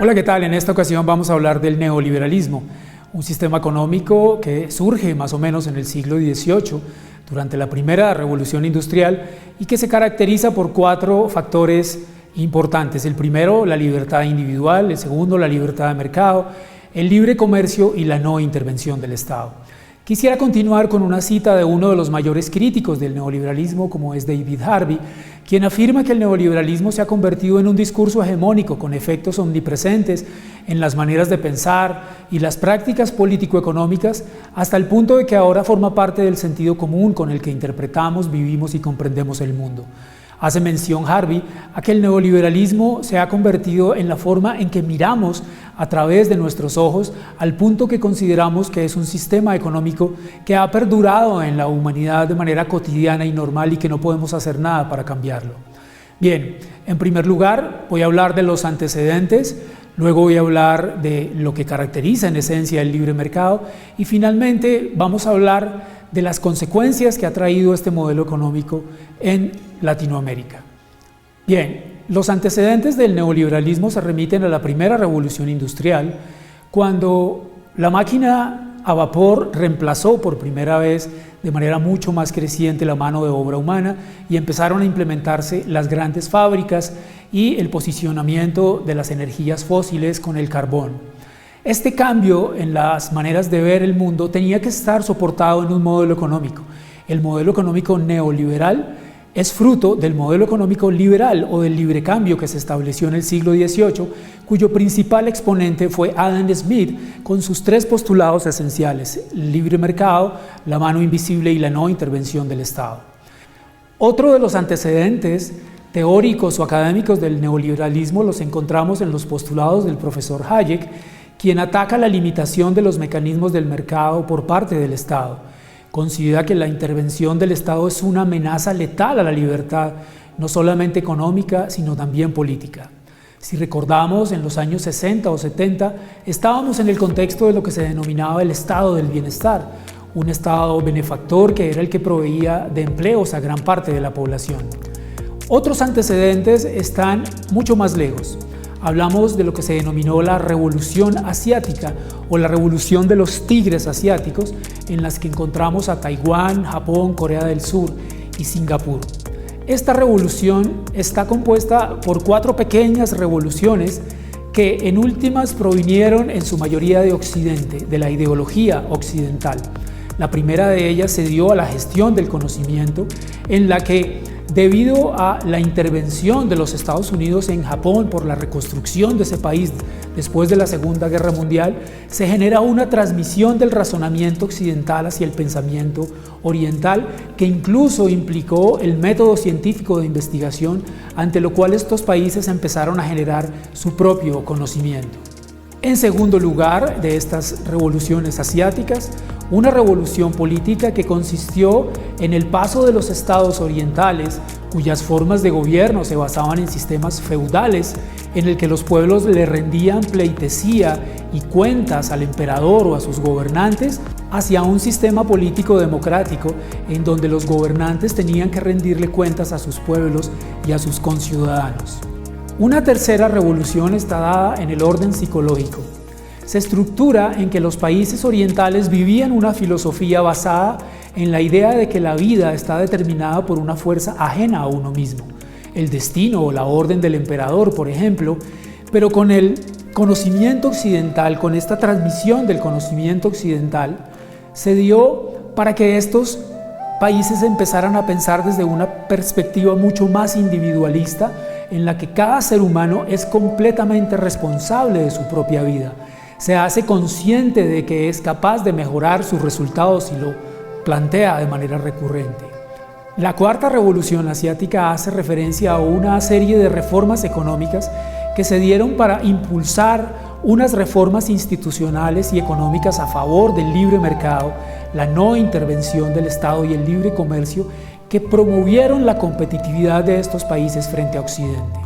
Hola, ¿qué tal? En esta ocasión vamos a hablar del neoliberalismo, un sistema económico que surge más o menos en el siglo XVIII, durante la primera revolución industrial, y que se caracteriza por 4 factores importantes. El primero, la libertad individual; el segundo, la libertad de mercado; el libre comercio y la no intervención del Estado. Quisiera continuar con una cita de uno de los mayores críticos del neoliberalismo, como es David Harvey, quien afirma que el neoliberalismo se ha convertido en un discurso hegemónico con efectos omnipresentes en las maneras de pensar y las prácticas político-económicas, hasta el punto de que ahora forma parte del sentido común con el que interpretamos, vivimos y comprendemos el mundo. Hace mención Harvey a que el neoliberalismo se ha convertido en la forma en que miramos a través de nuestros ojos, al punto que consideramos que es un sistema económico que ha perdurado en la humanidad de manera cotidiana y normal y que no podemos hacer nada para cambiarlo. Bien, en primer lugar voy a hablar de los antecedentes, luego voy a hablar de lo que caracteriza en esencia el libre mercado y finalmente vamos a hablar de las consecuencias que ha traído este modelo económico en Latinoamérica. Bien, los antecedentes del neoliberalismo se remiten a la primera revolución industrial, cuando la máquina a vapor reemplazó por primera vez de manera mucho más creciente la mano de obra humana y empezaron a implementarse las grandes fábricas y el posicionamiento de las energías fósiles con el carbón. Este cambio en las maneras de ver el mundo tenía que estar soportado en un modelo económico. El modelo económico neoliberal es fruto del modelo económico liberal o del libre cambio que se estableció en el siglo XVIII, cuyo principal exponente fue Adam Smith con sus 3 postulados esenciales: el libre mercado, la mano invisible y la no intervención del Estado. Otro de los antecedentes teóricos o académicos del neoliberalismo los encontramos en los postulados del profesor Hayek, quien ataca la limitación de los mecanismos del mercado por parte del Estado. Considera que la intervención del Estado es una amenaza letal a la libertad, no solamente económica, sino también política. Si recordamos, en los años 60 o 70, estábamos en el contexto de lo que se denominaba el estado del bienestar, un estado benefactor que era el que proveía de empleos a gran parte de la población. Otros antecedentes están mucho más lejos. Hablamos de lo que se denominó la Revolución Asiática o la Revolución de los Tigres Asiáticos, en las que encontramos a Taiwán, Japón, Corea del Sur y Singapur. Esta revolución está compuesta por 4 pequeñas revoluciones que en últimas provinieron en su mayoría de Occidente, de la ideología occidental. La primera de ellas se dio a la gestión del conocimiento, en la que, debido a la intervención de los Estados Unidos en Japón por la reconstrucción de ese país después de la Segunda Guerra Mundial, se genera una transmisión del razonamiento occidental hacia el pensamiento oriental, que incluso implicó el método científico de investigación, ante lo cual estos países empezaron a generar su propio conocimiento. En segundo lugar de estas revoluciones asiáticas, una revolución política que consistió en el paso de los estados orientales, cuyas formas de gobierno se basaban en sistemas feudales, en el que los pueblos le rendían pleitesía y cuentas al emperador o a sus gobernantes, hacia un sistema político democrático, en donde los gobernantes tenían que rendirle cuentas a sus pueblos y a sus conciudadanos. Una tercera revolución está dada en el orden psicológico. Se estructura en que los países orientales vivían una filosofía basada en la idea de que la vida está determinada por una fuerza ajena a uno mismo, el destino o la orden del emperador, por ejemplo, pero con el conocimiento occidental, con esta transmisión del conocimiento occidental, se dio para que estos países empezaran a pensar desde una perspectiva mucho más individualista, en la que cada ser humano es completamente responsable de su propia vida. Se hace consciente de que es capaz de mejorar sus resultados y lo plantea de manera recurrente. La cuarta revolución asiática hace referencia a una serie de reformas económicas que se dieron para impulsar unas reformas institucionales y económicas a favor del libre mercado, la no intervención del Estado y el libre comercio, que promovieron la competitividad de estos países frente a Occidente.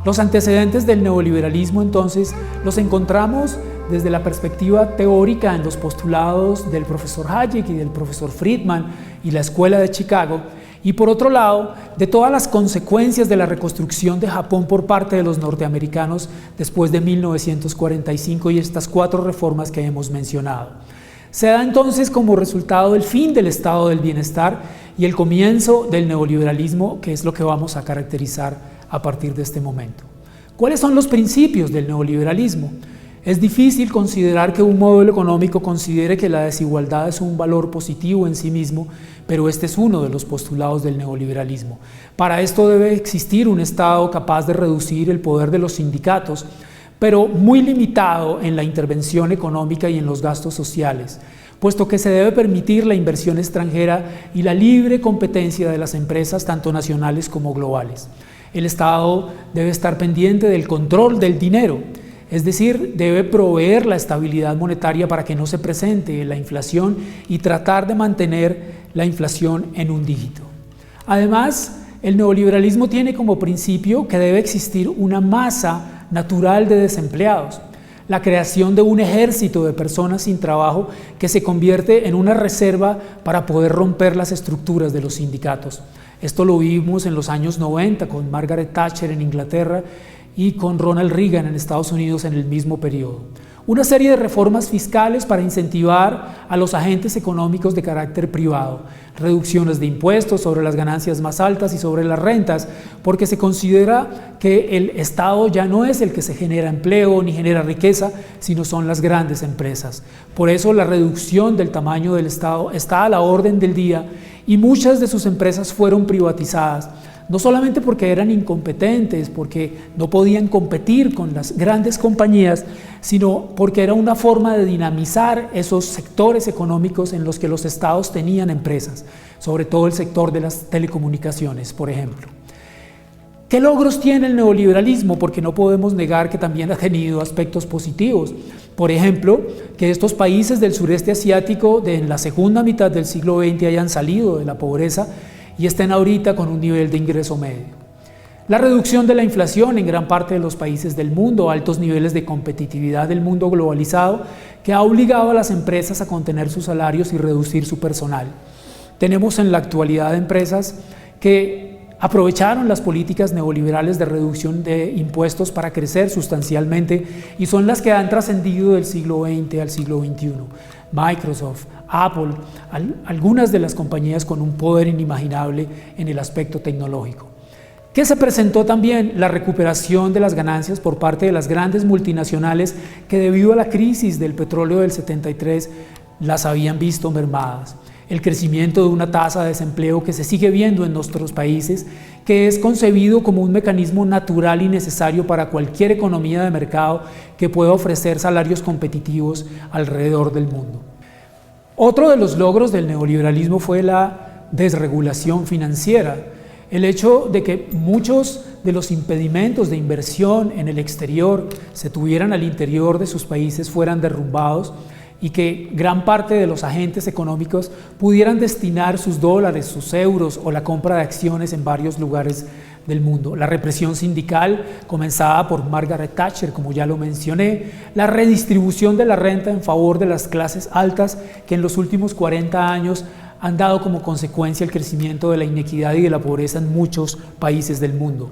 Los antecedentes del neoliberalismo, entonces, los encontramos desde la perspectiva teórica en los postulados del profesor Hayek y del profesor Friedman y la Escuela de Chicago, y por otro lado, de todas las consecuencias de la reconstrucción de Japón por parte de los norteamericanos después de 1945 y estas 4 reformas que hemos mencionado. Se da entonces como resultado el fin del estado del bienestar y el comienzo del neoliberalismo, que es lo que vamos a caracterizar a partir de este momento. ¿Cuáles son los principios del neoliberalismo? Es difícil considerar que un modelo económico considere que la desigualdad es un valor positivo en sí mismo, pero este es uno de los postulados del neoliberalismo. Para esto debe existir un Estado capaz de reducir el poder de los sindicatos, pero muy limitado en la intervención económica y en los gastos sociales, puesto que se debe permitir la inversión extranjera y la libre competencia de las empresas, tanto nacionales como globales. El Estado debe estar pendiente del control del dinero, es decir, debe proveer la estabilidad monetaria para que no se presente la inflación y tratar de mantener la inflación en un dígito. Además, el neoliberalismo tiene como principio que debe existir una masa natural de desempleados, la creación de un ejército de personas sin trabajo que se convierte en una reserva para poder romper las estructuras de los sindicatos. Esto lo vimos en los años 90 con Margaret Thatcher en Inglaterra y con Ronald Reagan en Estados Unidos en el mismo periodo. Una serie de reformas fiscales para incentivar a los agentes económicos de carácter privado, reducciones de impuestos sobre las ganancias más altas y sobre las rentas, porque se considera que el Estado ya no es el que se genera empleo ni genera riqueza, sino son las grandes empresas. Por eso la reducción del tamaño del Estado está a la orden del día y muchas de sus empresas fueron privatizadas, no solamente porque eran incompetentes, porque no podían competir con las grandes compañías, sino porque era una forma de dinamizar esos sectores económicos en los que los estados tenían empresas, sobre todo el sector de las telecomunicaciones, por ejemplo. ¿Qué logros tiene el neoliberalismo? Porque no podemos negar que también ha tenido aspectos positivos. Por ejemplo, que estos países del sureste asiático en la segunda mitad del siglo XX hayan salido de la pobreza y estén ahorita con un nivel de ingreso medio. La reducción de la inflación en gran parte de los países del mundo, altos niveles de competitividad del mundo globalizado que ha obligado a las empresas a contener sus salarios y reducir su personal. Tenemos en la actualidad empresas que aprovecharon las políticas neoliberales de reducción de impuestos para crecer sustancialmente y son las que han trascendido del siglo XX al siglo XXI. Microsoft, Apple, algunas de las compañías con un poder inimaginable en el aspecto tecnológico. ¿Qué se presentó también? La recuperación de las ganancias por parte de las grandes multinacionales que debido a la crisis del petróleo del 73 las habían visto mermadas. El crecimiento de una tasa de desempleo que se sigue viendo en nuestros países, que es concebido como un mecanismo natural y necesario para cualquier economía de mercado que pueda ofrecer salarios competitivos alrededor del mundo. Otro de los logros del neoliberalismo fue la desregulación financiera, el hecho de que muchos de los impedimentos de inversión en el exterior se tuvieran al interior de sus países fueran derrumbados y que gran parte de los agentes económicos pudieran destinar sus dólares, sus euros o la compra de acciones en varios lugares del mundo. La represión sindical, comenzada por Margaret Thatcher, como ya lo mencioné, la redistribución de la renta en favor de las clases altas, que en los últimos 40 años han dado como consecuencia el crecimiento de la inequidad y de la pobreza en muchos países del mundo.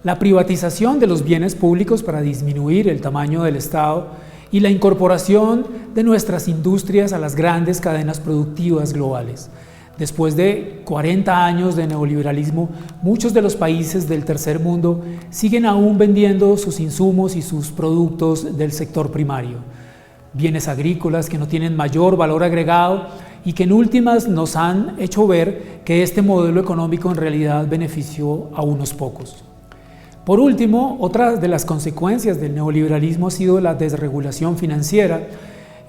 La privatización de los bienes públicos para disminuir el tamaño del Estado y la incorporación de nuestras industrias a las grandes cadenas productivas globales. Después de 40 años de neoliberalismo, muchos de los países del tercer mundo siguen aún vendiendo sus insumos y sus productos del sector primario. Bienes agrícolas que no tienen mayor valor agregado y que en últimas nos han hecho ver que este modelo económico en realidad benefició a unos pocos. Por último, otra de las consecuencias del neoliberalismo ha sido la desregulación financiera,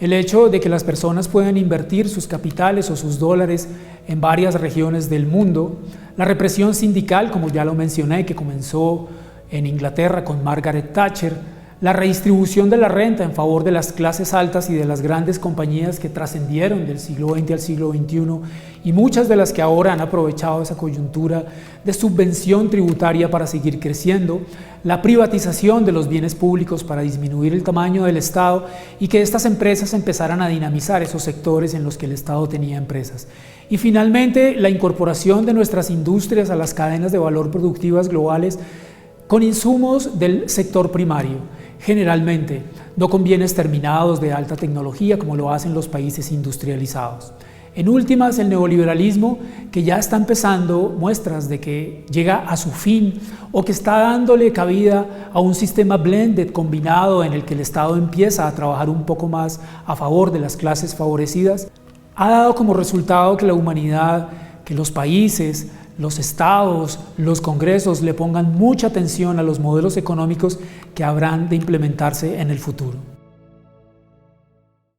el hecho de que las personas puedan invertir sus capitales o sus dólares en varias regiones del mundo, la represión sindical, como ya lo mencioné, que comenzó en Inglaterra con Margaret Thatcher, la redistribución de la renta en favor de las clases altas y de las grandes compañías que trascendieron del siglo XX al siglo XXI y muchas de las que ahora han aprovechado esa coyuntura de subvención tributaria para seguir creciendo, la privatización de los bienes públicos para disminuir el tamaño del Estado y que estas empresas empezaran a dinamizar esos sectores en los que el Estado tenía empresas. Y finalmente, la incorporación de nuestras industrias a las cadenas de valor productivas globales con insumos del sector primario, generalmente, no con bienes terminados de alta tecnología como lo hacen los países industrializados. En últimas, el neoliberalismo, que ya está empezando muestras de que llega a su fin o que está dándole cabida a un sistema blended combinado en el que el Estado empieza a trabajar un poco más a favor de las clases favorecidas, ha dado como resultado que la humanidad, que los países, los estados, los congresos le pongan mucha atención a los modelos económicos que habrán de implementarse en el futuro.